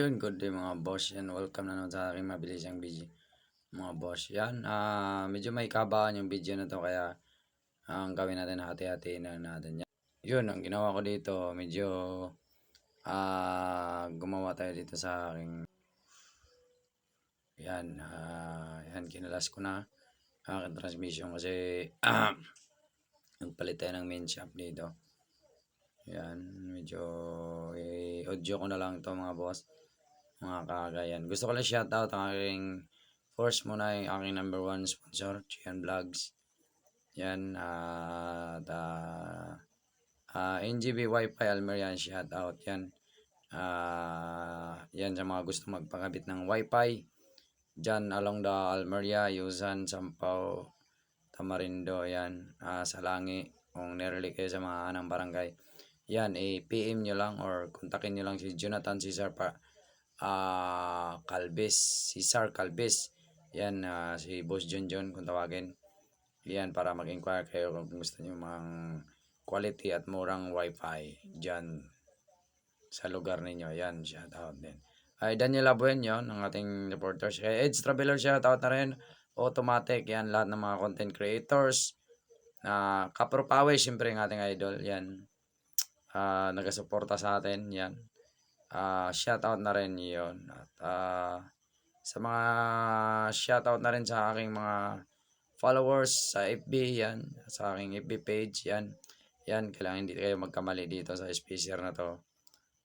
Yun, good day mga boss. Yan, welcome na naman sa aking mabilisang video. Mga boss, yan. Medyo may kabahan yung video na to kaya ang gawin natin, hati-hatiin na natin yan. Yun, ang ginawa ko dito, medyo gumawa tayo dito sa aking yan, yan, kinalas ko na aking transmission kasi nagpalit tayo ng main shaft dito. Yan, medyo audio ko na lang to mga boss, mga kagayan. Gusto ko lang shoutout ang aking first muna yung aking number 1 sponsor, Chian Vlogs. Yan, NGB Wi-Fi Almerian, shoutout yan. Yan sa mga gusto magpakabit ng Wi-Fi dyan along the Almeria, Yusan, Sampao, Tamarindo, yan, Salangi. Kung nirely kayo sa mga anang barangay, yan, PM nyo lang or kontakin nyo lang si Jonathan Cesar Calves. Yan, si Boss John kung tawagin. Yan, para mag-inquire kayo kung gusto nyo mga quality at murang wifi dyan sa lugar ninyo. Yan, shout out din. Ay, Daniel Abuenyo ng ating reporters. Edge Traveler, shout out na rin. Automatic, yan, lahat ng mga content creators. Kapro Pawe, syempre ng ating idol. Yan, nagasuporta sa atin. Yan. Shoutout na rin yun. At sa mga shoutout na rin sa aking mga followers sa FB, yan, sa aking FB page, yan. Yan, kailangan hindi kayo magkamali dito sa spacer na to.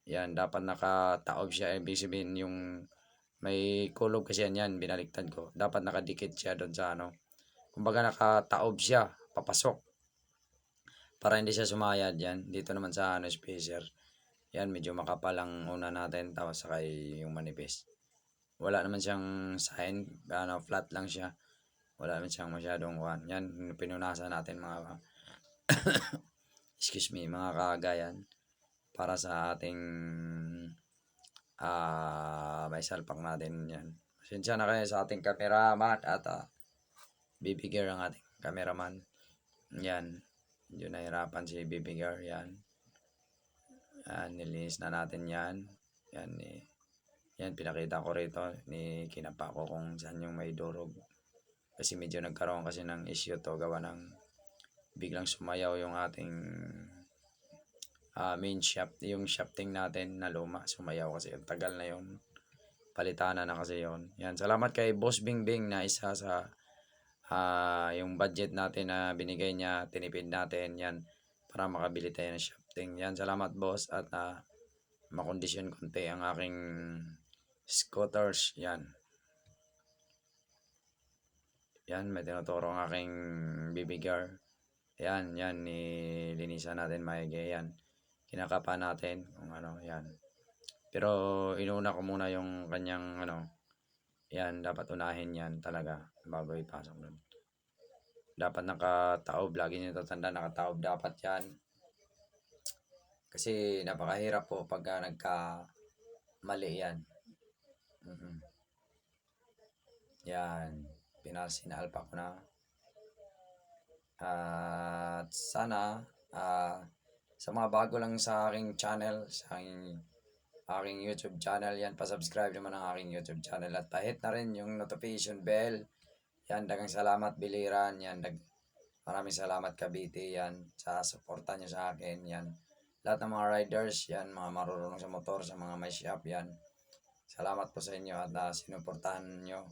Yan, dapat nakataob siya. Ibig sabihin yung may kulog kasi yan, binaliktad ko. Dapat nakadikit siya doon sa ano. Kumbaga nakataob siya, papasok. Para hindi siya sumayad yan. Dito naman sa ano, spacer. Yan, medyo makapal ang una natin, tapos saka yung manipis. Wala naman siyang sign, flat lang siya. Wala naman siyang masyadong kuhan. Yan, pinunasan natin mga excuse me, mga kagayan, para sa ating may salpak natin yan. Pasensya na kayo sa ating cameraman at bibigyan ang ating cameraman. Yan, medyo nahirapan si bibigyan. Yan. Nilinis na natin yan. Yan, yan, pinakita ko rito, kinapa ko kung saan yung may durog. Kasi medyo nagkaroon kasi ng issue to, gawa ng biglang sumayaw yung ating main shaft. Yung shafting natin na luma, sumayaw kasi tagal na yon. Palitana na kasi yon. Yan, salamat kay Boss Bingbing na isa sa yung budget natin na binigay niya, tinipid natin yan para makabili tayo ng shafting. Yan, salamat boss, at makondisyon konti ang aking scooters. Yan. Yan, may tinuturo ang aking bibigyan. Yan, nilinisan natin maigi. Yan, kinakapa natin kung ano, yan. Pero inuna ko muna yung kanyang ano, yan, dapat unahin yan talaga bago ipasok doon. Dapat nakataob, lagi nyo tatanda, nakataob dapat yan. Kasi napakahirap po pag nagka-mali yan. Yan, pinasinalpa ko na. At sana sa mga bago lang sa aking channel, sa aking YouTube channel, yan, pasubscribe naman ang aking YouTube channel at pahit na rin yung notification bell. Yan, dagang salamat biliran. Yan, maraming salamat Cavite, yan, sa suporta nyo sa akin. Yan, lahat ng mga riders, yan, mga marunong sa motor, sa mga may shop, yan, salamat po sa inyo at sinuportahan nyo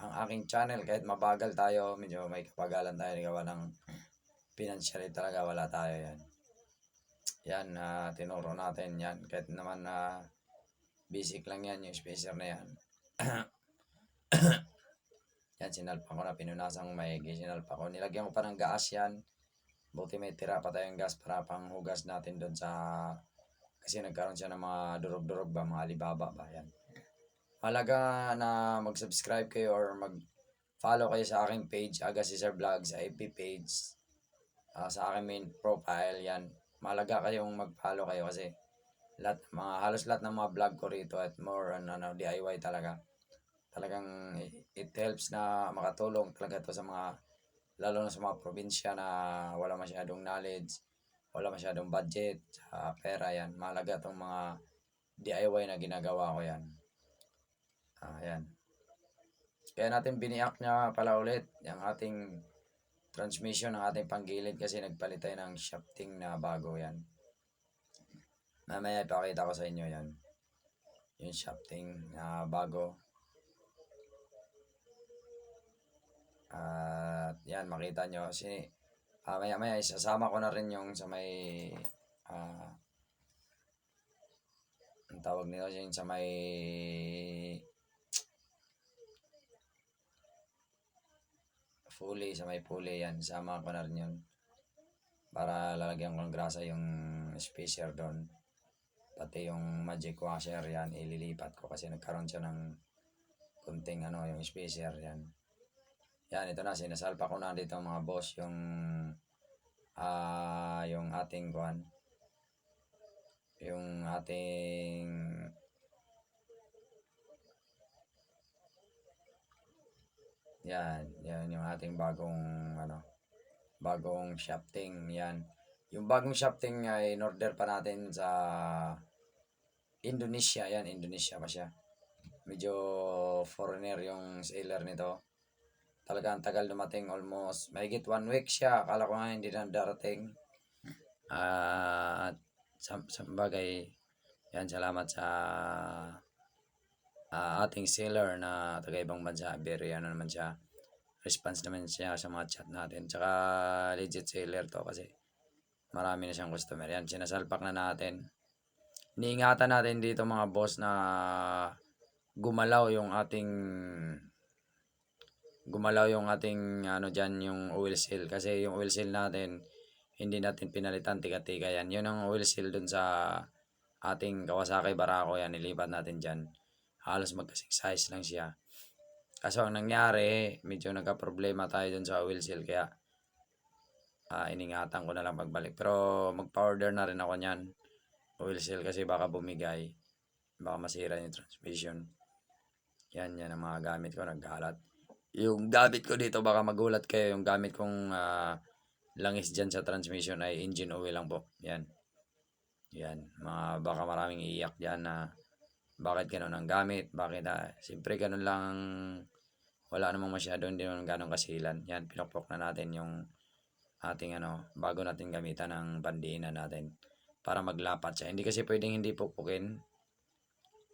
ang aking channel. Kahit mabagal tayo, medyo may kapagalan tayo, gawa ng financially talaga wala tayo. Yan, yan, tinuro natin yan, kahit naman basic lang yan, yung spacer na yan. Yan, sinalpa ko na, pinunasang maigi, sinalpa ko, nilagyan ko pa ng gas yan. Buti may tira pa tayong gas para pang hugas natin doon sa, kasi nagkaroon siya ng mga durog-durog ba, mga alibaba ba. Yan, malaga na mag-subscribe kayo or mag-follow kayo sa aking page, Aga Cesar Vlog, sa FB page, sa aking main profile. Yan, malaga kayong mag-follow kayo kasi halos lahat ng mga vlog ko rito at more on DIY talaga. Talagang it helps na makatulong talaga to sa mga, lalo na sa mga probinsya na wala masyadong knowledge, wala masyadong budget sa pera. Yan, malaga tong mga DIY na ginagawa ko yan. Ayan. Kaya natin biniak niya pala ulit yung ating transmission ng ating panggilid kasi nagpalit tayo ng shafting na bago yan. Mamaya ipakita ko sa inyo yan. Yung shafting na bago. At yan, makita nyo. Maya isasama ko na rin yung sa may ang tawag nito yung sa may pulley yan. Sama ko na rin yun. Para lalagyan ko ng grasa yung spacer doon. Pati yung magic washer yan, ililipat ko kasi nagkaroon siya ng kunting yung spacer yan. Yan, ito na, sinasalpa ko na dito mga boss yung ating kuan. Yung ating yan yung ating bagong shafting yan. Yung bagong shafting ay in order pa natin sa Indonesia yan, Indonesia pa siya. Medyo foreigner yung seller nito. Talagang tagal dumating, almost mahigit 1 week siya. Akala ko nga hindi na darating. At sa bagay, yan, salamat sa ating seller na taga ibang bansa. Very naman siya. Response naman siya sa mga chat natin. Tsaka legit seller to kasi marami na siyang customer. Yan, sinasalpak na natin. Niingatan natin dito mga boss na gumalaw yung ating dyan yung oil seal. Kasi yung oil seal natin, hindi natin pinalitan tiga-tiga yan. Yun ang oil seal dun sa ating Kawasaki Barako yan. Nilipat natin dyan. Halos magkasing size lang siya. Kaso ang nangyari, medyo nagka-problema tayo dun sa oil seal. Kaya iningatan ko na lang pagbalik. Pero magpa-order na rin ako nyan. Oil seal kasi baka bumigay. Baka masira yung transmission. Yan ang mga gamit ko, nagkalat. Yung gamit ko dito, baka magulat kayo, yung gamit kong langis dyan sa transmission ay engine oil lang po. Yan. Baka maraming iiyak dyan na bakit ganun ang gamit, bakit siyempre ganun lang, wala namang masyado, hindi naman ganun kasilan. Yan, pinokpok na natin yung ating bago natin gamitan ng pandiinan natin para maglapat siya. Hindi kasi pwedeng hindi pukpukin.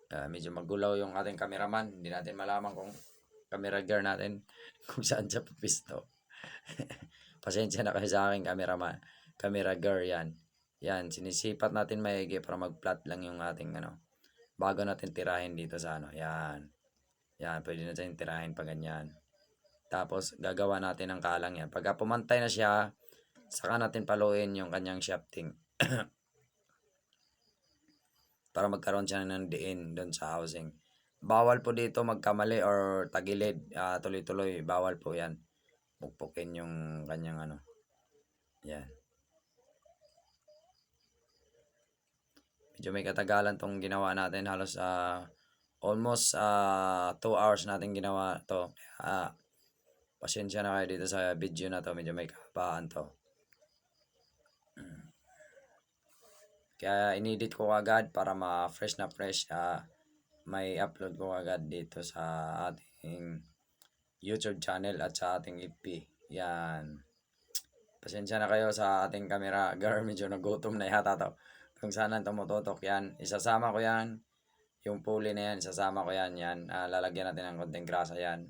Medyo magulaw yung ating cameraman. Hindi natin malaman kung camera gear natin kung saan siya papisto. Pasensya na kayo sa akin camera gear yan. Yan, sinisipat natin maigi para mag-flat lang yung ating bago natin tirahin dito sa yan. Yan, pwede natin tirahin pa ganyan. Tapos gagawa natin ng kalang yan. Pagka pumantay na siya, saka natin paluin yung kanyang shafting. Para magkaroon siya ng diin doon sa housing. Bawal po dito magkamali or tagilid, tuloy-tuloy, bawal po yan. Pukpukin yung kanyang yan. Medyo may katagalan tong ginawa natin, halos almost 2 hours natin ginawa to. Pasensya na kayo dito sa video na to, medyo may kahabaan to. Kaya inedit ko agad para ma-fresh na fresh. May upload ko agad dito sa ating YouTube channel at sa ating FB. Yan. Pasensya na kayo sa ating camera. Medyo nagutom na yata to. Kung saan tumututok yan. Isasama ko yan. Yung pulley na yan, isasama ko yan. Lalagyan natin ng konting grasa yan.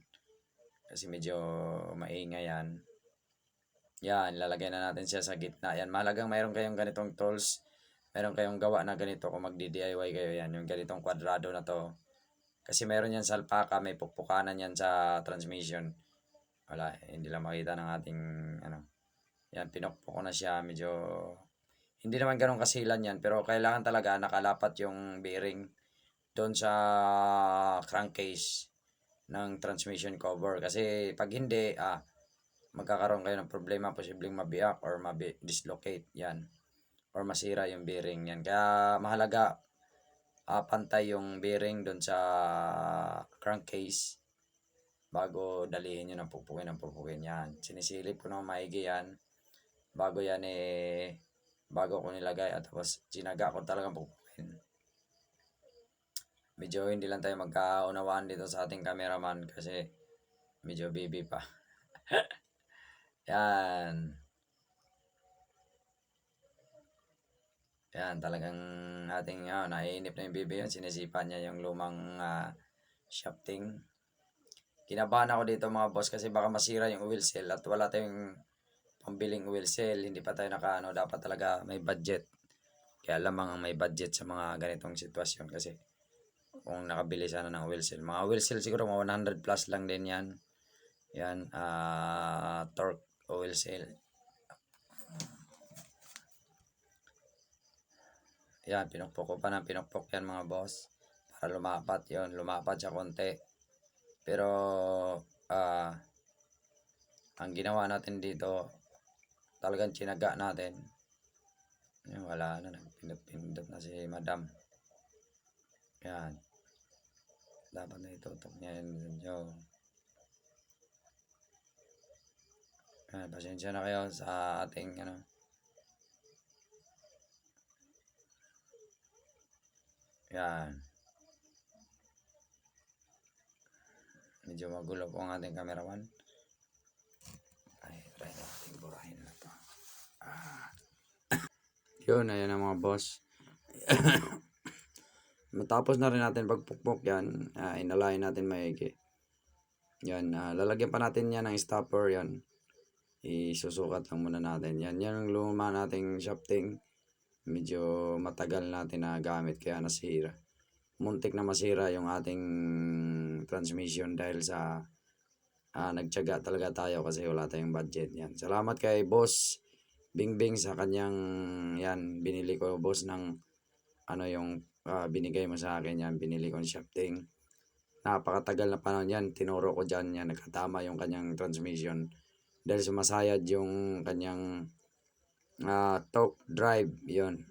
Kasi medyo maingay yan. Yan, lalagyan na natin siya sa gitna. Yan, mahalagang mayroon kayong ganitong tools. Meron kayong gawa na ganito kung magdi-DIY kayo yan. Yung ganitong kwadrado na to. Kasi meron yan sa alpaka, may pukpukanan yan sa transmission. Wala, hindi lang makita ng ating Yan, pinukpok ko na siya. Medyo, hindi naman ganun kasilan yan. Pero kailangan talaga nakalapat yung bearing doon sa crankcase ng transmission cover. Kasi pag hindi, magkakaroon kayo ng problema. Posibleng mabiyak or dislocate yan. Or masira yung bearing yan. Kaya mahalaga pantay yung bearing doon sa crankcase bago dalihin nyo ng pupukin yan. Sinisilip ko ng maigi yan. Bago yan bago ko nilagay at tapos sinaga ko talagang pupukin. Medyo hindi lang tayo magkaunawaan dito sa ating cameraman kasi medyo baby pa. Yan. Yan, talagang ating naiinip na yung baby yun. Sinisipan niya yung lumang shafting. Kinabahan ako dito mga boss kasi baka masira yung oil seal at wala tayong pambiling oil seal. Hindi pa tayo dapat talaga may budget. Kaya lamang ang may budget sa mga ganitong sitwasyon kasi kung nakabili sana ng oil seal. Mga oil seal siguro mga 100 plus lang din yan. Yan, torque oil seal. Yan, pinukpok ko pa ng pinukpok yan mga boss. Para lumapat yon, lumapat siya konti. Pero, ang ginawa natin dito, talagang tsinaga natin. Yan, wala na, nagpindot-pindot na si madam. Yan. Dapat na itutok niya yun. Yan, pasensya na kayo sa ating Yan. Medyo magulo po ang ating cameraman. Ay, try natin burahin na to. Yun, ayan ang mga boss. Matapos na rin natin pagpukpok yan, inalayin natin maigi. Yan, lalagyan pa natin yan ng stopper yan. Isusukat lang muna natin. Yan yung luma nating shafting. Medyo matagal natin na gamit kaya nasira. Muntik na masira yung ating transmission dahil sa nagtiyaga talaga tayo kasi wala tayong budget. Yan. Salamat kay Boss Bingbing sa kanyang yan, binili ko boss ng yung binigay mo sa akin yan, binili ko ng shafting. Napakatagal na panahon yan, tinuro ko dyan yan, nagkatama yung kanyang transmission dahil sumasayad yung kanyang torque drive, yon.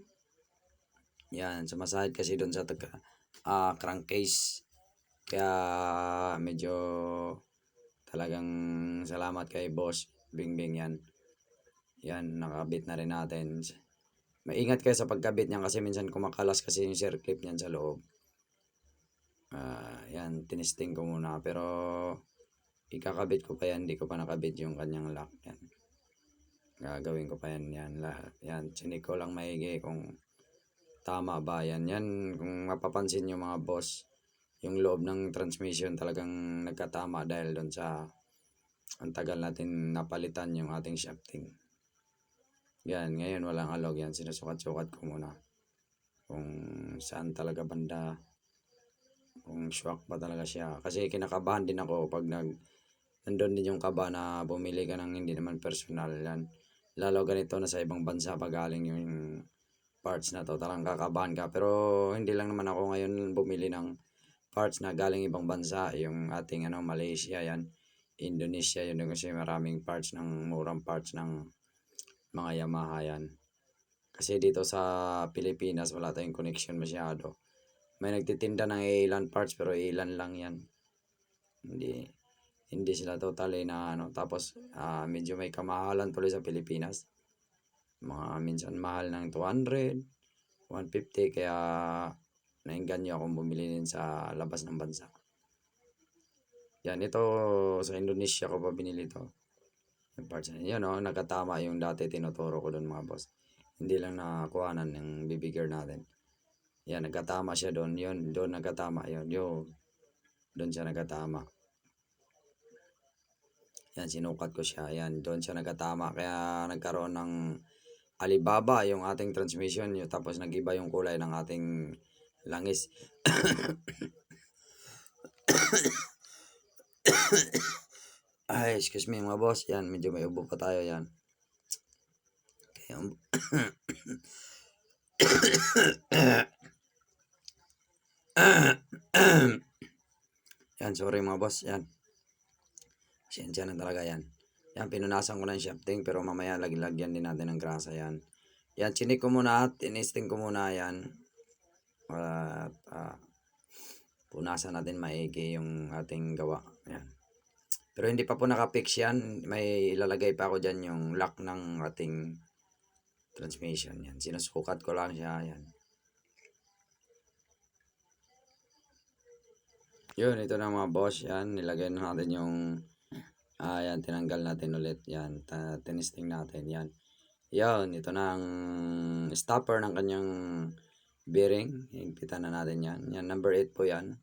Yan, sumasayad kasi doon sa crankcase. Kaya medyo talagang salamat kay Boss Bingbing yan. Yan, nakabit na rin natin. Maingat kayo sa pagkabit niyan kasi minsan kumakalas kasi yung circlip niyan sa loob. Yan, tinesting ko muna. Pero ikakabit ko pa yan, hindi ko pa nakabit yung kanyang lock. Yan. Gagawin ko pa yan. Yan, chinik ko lang maigi kung tama ba yan. Yan, kung mapapansin nyo mga boss, yung loob ng transmission talagang nagkatama dahil doon sa ang tagal natin napalitan yung ating shafting. Yan, ngayon walang alog yan. Sinusukat-sukat ko muna. Kung saan talaga banda. Kung shock pa talaga siya. Kasi kinakabahan din ako pag nandun din yung kaba na bumili ka ng hindi naman personal yan. Lalo ganito na sa ibang bansa pag galing yung parts na to. Talagang kakabahan ka. Pero hindi lang naman ako ngayon bumili ng parts na galing ibang bansa. Yung ating Malaysia yan. Indonesia yun kasi maraming parts ng murang parts ng mga Yamaha yan. Kasi dito sa Pilipinas wala tayong connection masyado. May nagtitinda ng ilan parts pero ilan lang yan. Hindi sila totally na Tapos medyo may kamahalan tuloy sa Pilipinas. Mga minsan mahal ng 200, 150 kaya nainganyo akong bumili din sa labas ng bansa. Yan, ito sa Indonesia ko pa binili to. Yung parts na yun, nakatama yung dati tinuturo ko doon mga boss. Hindi lang nakakuhanan ng bibigger natin. Yan, nagkatama siya doon. Yun, doon nagkatama yun. Doon siya nagkatama. Yan, sinukat ko siya. Yan, doon siya nagkatama. Kaya nagkaroon ng alibaba yung ating transmission. Tapos nag-iba yung kulay ng ating langis. Ay, excuse me mga boss. Yan, medyo may ubo pa tayo yan. Kaya, yan, sorry mga boss. Yan. Pasensya na talaga yan. Yan, pinunasan ko na yung shafting pero mamaya lagyan din natin ng grasa yan. Yan, chinik ko muna at tinesting ko muna yan. Punasan natin maigi yung ating gawa. Yan. Pero hindi pa po nakapix yan. May ilalagay pa ako dyan yung lock ng ating transmission. Yan. Sinusukat ko lang siya. Yan. Yun, ito na mga boss. Yan, nilagay na natin yung yan, tinanggal natin ulit. Yan, tinisting natin. Yan. Yan, ito na ang stopper ng kanyang bearing. Higpitan na natin yan. Yan, number 8 po yan.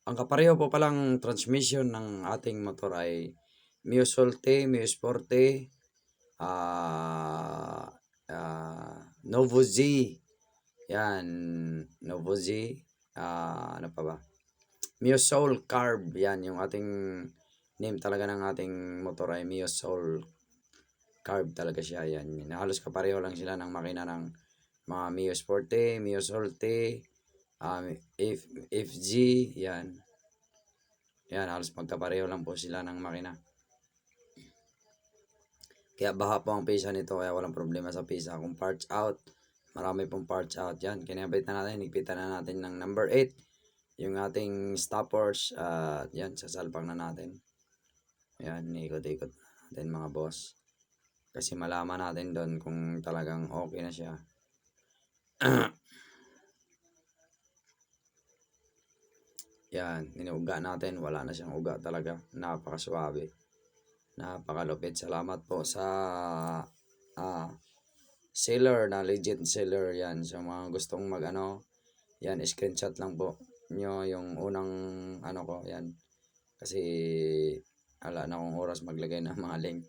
Ang kapareho po palang transmission ng ating motor ay Mio Solte, Mio Sporte, Novo Z. Yan, Novo Z. Ano pa ba? Mio Soul Carb. Yan, yung ating name talaga ng ating motor ay Mio Soul Carb talaga siya. Yan, halos kapareho lang sila ng makina ng mga Mio Sporte, Mio Solte, FG. Yan. Yan, halos magkapareho lang po sila ng makina. Kaya baha po ang pisa nito, kaya walang problema sa pisa. Kung parts out, marami pong parts out. Yan, kinabit na natin, higpitan na natin ng number 8. Yung ating stoppers, yan, sasalpang na natin. Yan, ikot-ikot natin mga boss. Kasi malaman natin doon kung talagang okay na siya. Yan, ninuga natin, wala na siyang uga talaga. Napakaswabe. Napakalupit. Salamat po sa seller na legit seller. Yan, sa mga gustong yan, screenshot lang po nyo yung unang ko, yan. Kasi wala na akong oras maglagay ng mga link.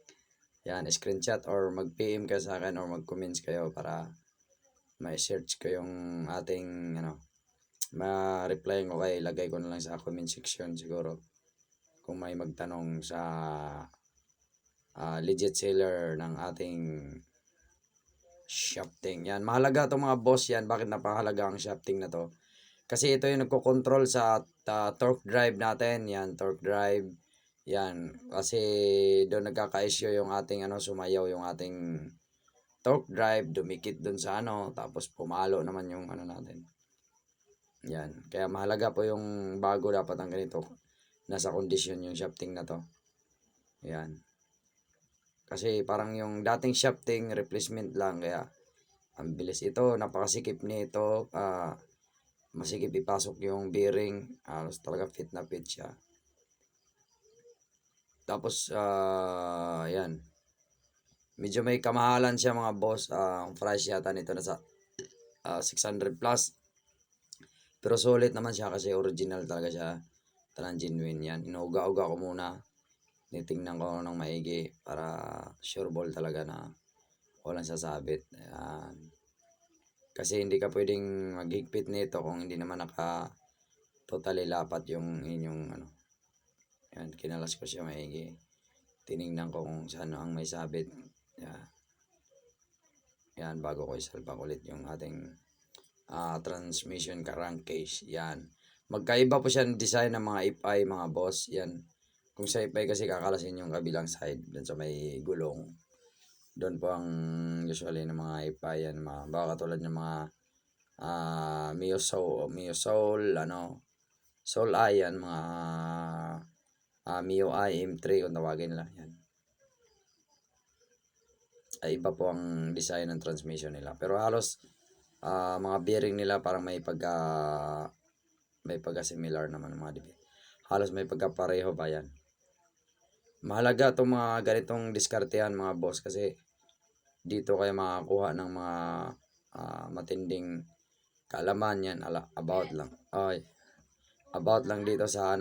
Yan, screenshot or mag-PM kayo sa akin or mag-comments kayo para ma-search ko yung ating ma-reply ko kayo. Ilagay ko na lang sa comment section siguro kung may magtanong sa legit seller ng ating shafting. Yan, mahalaga itong mga boss yan. Bakit napakahalaga ang shafting na to? Kasi ito yung nagko-control sa torque drive natin. Yan, torque drive. Yan, kasi doon nagkaka-issue yung ating sumayaw yung ating torque drive, dumikit doon sa tapos pumalo naman yung natin. Yan, kaya mahalaga po yung bago dapat ang ganito. Nasa condition yung shafting na to. Yan. Kasi parang yung dating shafting replacement lang, kaya ang bilis ito, napakasikip nito, masikip ipasok yung bearing, halos talaga fit na fit siya. Tapos yan, medyo may kamahalan siya mga boss. Ang price yata nito nasa 600 plus, pero solid naman siya kasi original talaga siya, talagang genuine. Yan, inuuga-uga ko muna, titingnan ko ng maigi para sure ball talaga na walang sasabit. Ayan. Kasi hindi ka pwedeng maghigpit nito kung hindi naman totally lapat yung inyong Yan, kinalas ko siya maigi. Tiningnan ko kung saan ang may sabit. Yan, bago ko isalpak ulit yung ating transmission crankcase. Yan. Magkaiba po siya ng design ng mga FI mga boss. Yan. Kung sa FI kasi kakalasin yung kabilang side dun sa may gulong. Doon po ang usually ng mga FI yan. Baka katulad ng mga Mio Soul, Soul I yan, mga Mio I M3 kung tawagin nila. Yan. Ay iba po ang design ng transmission nila. Pero halos mga bearing nila parang may pagka similar naman ng mga debit. Halos may pagkapareho ba yan. Mahalaga itong mga ganitong diskartehan mga boss, kasi dito kayo makakuha ng mga matinding kaalaman yan. About lang. About lang dito sa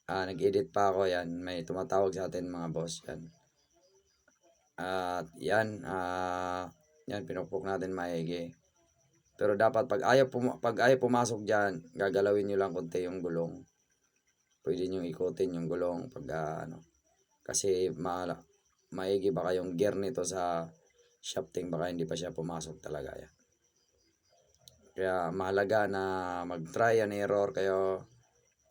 nag-edit pa ako. Yan, may tumatawag sa atin mga boss. Yan. At yan, pinupok natin maigi. Pero dapat pag ayaw pumasok dyan, gagalawin nyo lang konti yung gulong. Pwede nyo ikutin yung gulong pag kasi maigi baka yung gear nito sa shafting, baka hindi pa siya pumasok talaga. Yan. Kaya mahalaga na mag-try and error kayo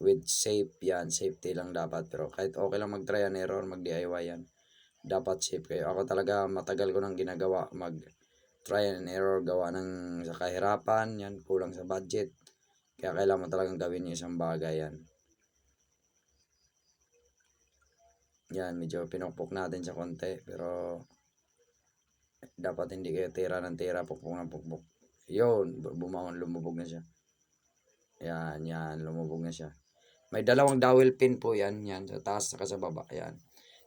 with safe. Yan, safety lang dapat. Pero kahit okay lang mag-try and error, mag-DIY yan, dapat safe kayo. Ako talaga matagal ko nang ginagawa, mag-try and error, gawa ng sa kahirapan, yan, kulang sa budget. Kaya kailangan mo talagang gawin yung isang bagay yan. Yan, medyo pinukpok natin sa konti, pero dapat hindi kayo tira ng tira, pukpok ng pukpok. Yun, lumubog na siya. Yan, lumubog na siya. May dalawang dowel pin po yan, sa taas saka sa baba, yan.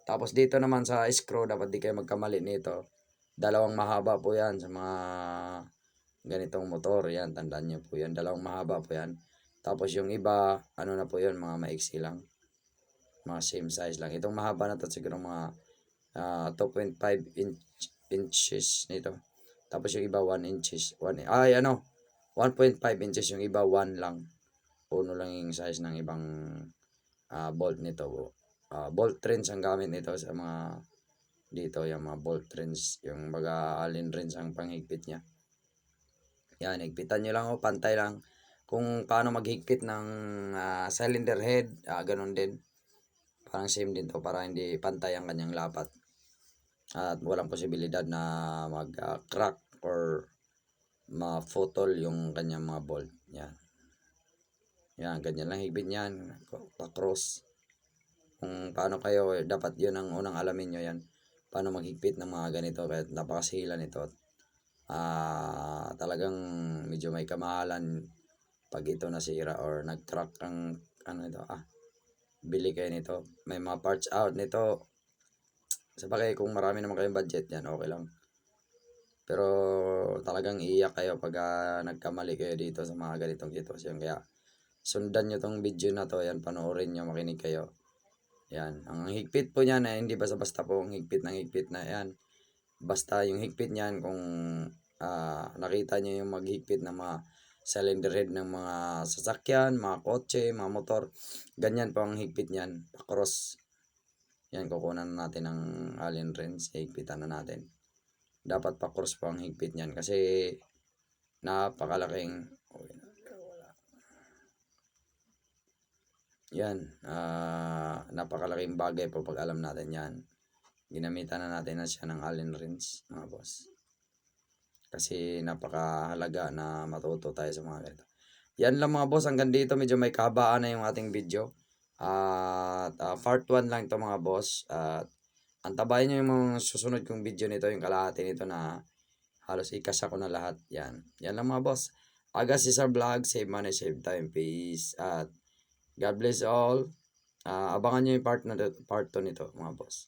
Tapos dito naman sa screw, dapat di kayo magkamali nito. Dalawang mahaba po yan sa mga ganitong motor, yan, tandaan nyo po yan. Dalawang mahaba po yan. Tapos yung iba, ano na po yun, mga maiksi lang. Mga same size lang. Itong mahaba na to siguro mga 2.5 inches nito. Tapos yung iba 1 inches. 1.5 inches yung iba 1 lang. Uno lang yung size ng ibang bolt nito. Bolt wrench ang gamit nito sa mga dito, yung mga bolt wrench. Yung baga allen wrench ang panghigpit niya. Yan, higpitan nyo lang pantay lang. Kung paano maghigpit ng cylinder head, ganun din. Parang same din to para hindi pantay ang kanyang lapat. At walang posibilidad na mag-crack or ma-putol yung kanyang mga bolt. Yan. Yan, ganyan lang higpit niyan. Pa-cross. Kung paano kayo, dapat yun ang unang alamin nyo yan. Paano maghigpit ng mga ganito. Kahit napakasila nito. Talagang medyo may kamahalan pag ito nasira or nag-crack ang bili kayo nito. May mga parts out nito. Sabagay kung marami naman kayong budget yan, okay lang. Pero talagang iiyak kayo pag nagkamali kayo dito sa mga ganitong sitwasyon. Kaya sundan nyo tong video na to. Yan, panoorin nyo, makinig kayo. Yan. Ang higpit po niyan hindi basta-basta po ang higpit na yan. Basta yung higpit niyan kung nakita nyo yung maghigpit ng mga cylinder head ng mga sasakyan, mga kotse, mga motor. Ganyan po ang higpit niyan. Pa-cross. Yan, kukunan natin ng allen wrench. Higpitan na natin. Dapat pa-cross po ang higpit niyan kasi napakalaking napakalaking bagay po pag alam natin yan. Ginamitan na natin na siya ng allen wrench, mga boss. Kasi napakahalaga na matuto tayo sa mga ganito. Yan lang mga boss, hanggang dito medyo may kahabaan na yung ating video. At part 1 lang ito mga boss. At antabayan nyo yung mga susunod kong video nito, yung kalahati nito na halos ikasa ko na lahat. Yan lang mga boss. Aga Cesar Vlog, save money, save time, peace. At God bless all. Abangan nyo yung part 2 nito mga boss.